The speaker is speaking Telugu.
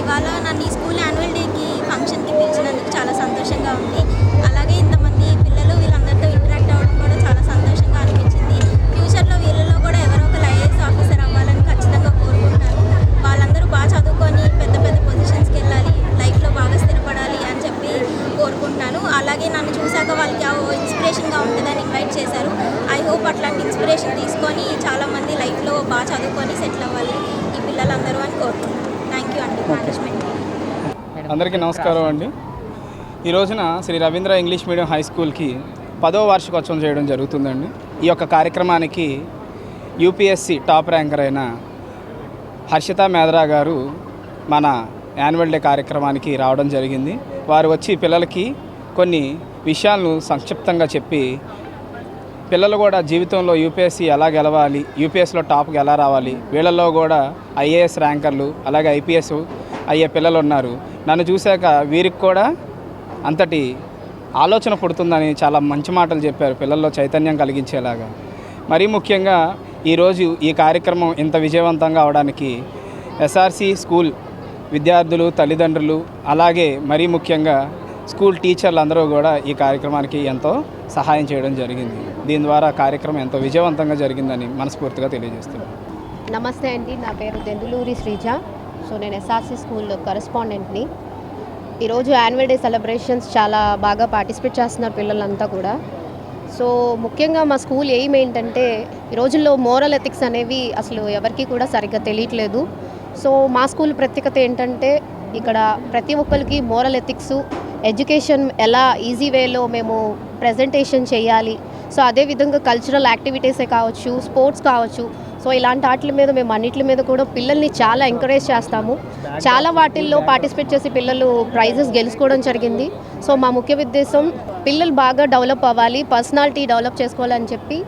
ఇవాళ నన్ను ఈ స్కూల్ యాన్యువల్ డేకి ఫంక్షన్కి పిలిచినందుకు చాలా సంతోషంగా ఉంది. అలాగే ఇంతమంది పిల్లలు వీళ్ళందరితో ఇంటరాక్ట్ అవ్వడం కూడా చాలా సంతోషంగా అనిపించింది. ఫ్యూచర్లో వీళ్ళలో కూడా ఎవరో ఒకరు ఐఏఎస్ ఆఫీసర్ అవ్వాలని ఖచ్చితంగా కోరుకుంటున్నాను. వాళ్ళందరూ బాగా చదువుకొని పెద్ద పెద్ద పొజిషన్స్కి వెళ్ళాలి, లైఫ్లో బాగా స్థిరపడాలి అని చెప్పి కోరుకుంటున్నాను. అలాగే నన్ను చూశాక వాళ్ళకి ఇన్స్పిరేషన్గా ఉంటుందని ఇన్వైట్ చేశారు. ఐ హోప్ అట్లాంటి ఇన్స్పిరేషన్ తీసుకొని చాలామంది లైఫ్లో బాగా చదువుకొని సెటిల్ అవ్వాలి ఈ పిల్లలందరూ అని కోరుకుంటున్నాను. థ్యాంక్ యూ అండి మేనేజ్మెంట్. అందరికీ నమస్కారం అండి. ఈ రోజున Sri Ravindra English medium high స్కూల్కి 10వ వార్షికోత్సవం చేయడం జరుగుతుందండి. ఈ యొక్క కార్యక్రమానికి యూపీఎస్సి టాప్ ర్యాంకర్ అయిన హర్షిత మేద్రా గారు మన యాన్యువల్ డే కార్యక్రమానికి రావడం జరిగింది. వారు వచ్చి పిల్లలకి కొన్ని విషయాలను సంక్షిప్తంగా చెప్పి పిల్లలు కూడా జీవితంలో యూపీఎస్సి ఎలా గెలవాలి, యూపీఎస్సిలో టాప్కి ఎలా రావాలి, వీళ్ళల్లో కూడా ఐఏఎస్ ర్యాంకర్లు అలాగే ఐపీఎస్ అయ్యే పిల్లలు ఉన్నారు. నన్ను చూశాక వీరికి కూడా అంతటి ఆలోచన పుడుతుందని చాలా మంచి మాటలు చెప్పారు, పిల్లల్లో చైతన్యం కలిగించేలాగా. మరీ ముఖ్యంగా ఈరోజు ఈ కార్యక్రమం ఇంత విజయవంతంగా అవడానికి ఎస్ఆర్సి స్కూల్ విద్యార్థులు, తల్లిదండ్రులు అలాగే మరీ ముఖ్యంగా స్కూల్ టీచర్లు అందరూ కూడా ఈ కార్యక్రమానికి ఎంతో సహాయం చేయడం జరిగింది. దీని ద్వారా కార్యక్రమం ఎంతో విజయవంతంగా జరిగిందని మనస్ఫూర్తిగా తెలియజేస్తున్నాను. నమస్తే అండి, నా పేరు దెందులూరి శ్రీజ. సో నేను ఎస్ఆర్సి స్కూల్ కరెస్పాండెంట్ని. ఈరోజు యాన్యువల్ డే సెలబ్రేషన్స్ చాలా బాగా పార్టిసిపేట్ చేస్తున్నారు పిల్లలంతా కూడా. సో ముఖ్యంగా మా స్కూల్ ఎయిమ్ ఏంటంటే, ఈ రోజుల్లో మోరల్ ఎథిక్స్ అనేవి అసలు ఎవరికి కూడా సరిగ్గా తెలియట్లేదు. సో మా స్కూల్ ప్రత్యేకత ఏంటంటే, ఇక్కడ ప్రతి ఒక్కరికి మోరల్ ఎథిక్స్, ఎడ్యుకేషన్ ఎలా ఈజీ వేలో మేము ప్రజెంటేషన్ చేయాలి, సో అదేవిధంగా కల్చరల్ యాక్టివిటీసే కావచ్చు, స్పోర్ట్స్ కావచ్చు, సో ఇలాంటి వాటి మీద మేము అన్నిటి మీద కూడా పిల్లల్ని చాలా ఎంకరేజ్ చేస్తాము. చాలా వాటిల్లో పార్టిసిపేట్ చేసి పిల్లలు ప్రైజెస్ గెలుచుకోవడం జరిగింది. సో మా ముఖ్య ఉద్దేశం పిల్లలు బాగా డెవలప్ అవ్వాలి, పర్సనాలిటీ డెవలప్ చేసుకోవాలని చెప్పి